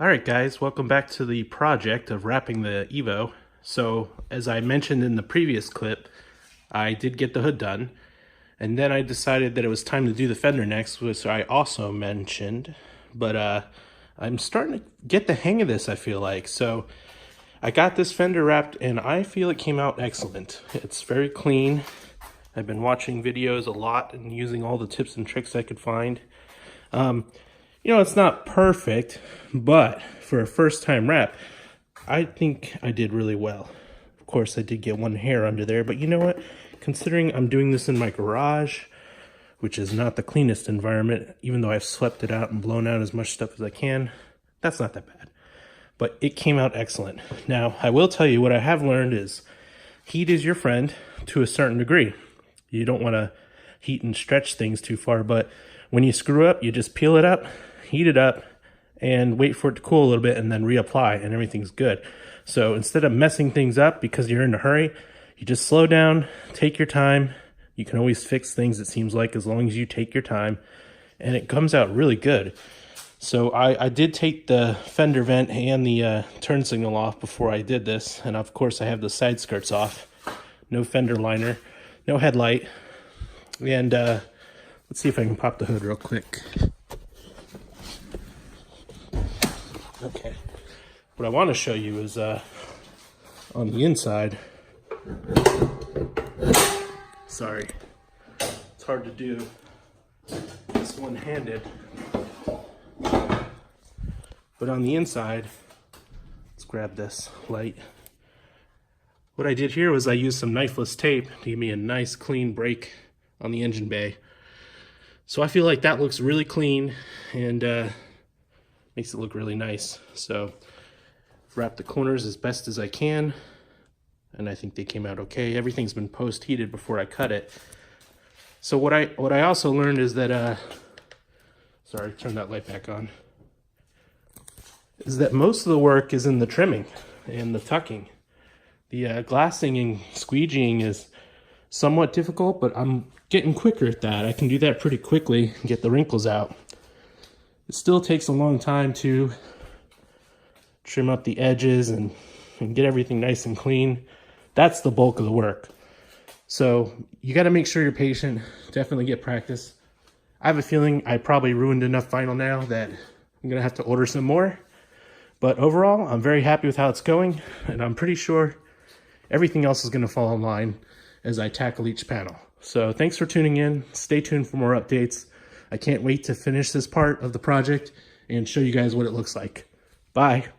Alright guys, welcome back to the project of wrapping the Evo. So as I mentioned in the previous clip, I did get the hood done, and then I decided that it was time to do the fender next, which I also mentioned, but I'm starting to get the hang of this, I feel like. So I got this fender wrapped and I feel it came out excellent. It's very clean. I've been watching videos a lot and using all the tips and tricks I could find. You know, it's not perfect, but for a first time wrap, I think I did really well. Of course, I did get one hair under there, but you know what? Considering I'm doing this in my garage, which is not the cleanest environment, even though I've swept it out and blown out as much stuff as I can, that's not that bad. But it came out excellent. Now, I will tell you what I have learned is heat is your friend to a certain degree. You don't want to heat and stretch things too far, but when you screw up, you just peel it up, heat it up, and wait for it to cool a little bit and then reapply and everything's good. So instead of messing things up because you're in a hurry, you just slow down, take your time. You can always fix things, it seems like, as long as you take your time, and it comes out really good. So I did take the fender vent and the turn signal off before I did this, and of course I have the side skirts off. No fender liner, no headlight, and let's see if I can pop the hood real quick. Okay, what I want to show you is on the inside. Sorry, it's hard to do this one-handed. But on the inside, let's grab this light. What I did here was I used some knifeless tape to give me a nice clean break on the engine bay. So I feel like that looks really clean and makes it look really nice. So I've wrapped the corners as best as I can, and I think they came out okay. Everything's been post-heated before I cut it. So what I also learned is that sorry, turn that light back on. Is that most of the work is in the trimming and the tucking. The glassing and squeegeeing is somewhat difficult, but I'm getting quicker at that. I can do that pretty quickly and get the wrinkles out. It still takes a long time to trim up the edges and get everything nice and clean. That's the bulk of the work. So you got to make sure you're patient. Definitely get practice. I have a feeling I probably ruined enough vinyl now that I'm going to have to order some more. But overall, I'm very happy with how it's going, and I'm pretty sure everything else is going to fall in line as I tackle each panel. So thanks for tuning in. Stay tuned for more updates. I can't wait to finish this part of the project and show you guys what it looks like. Bye.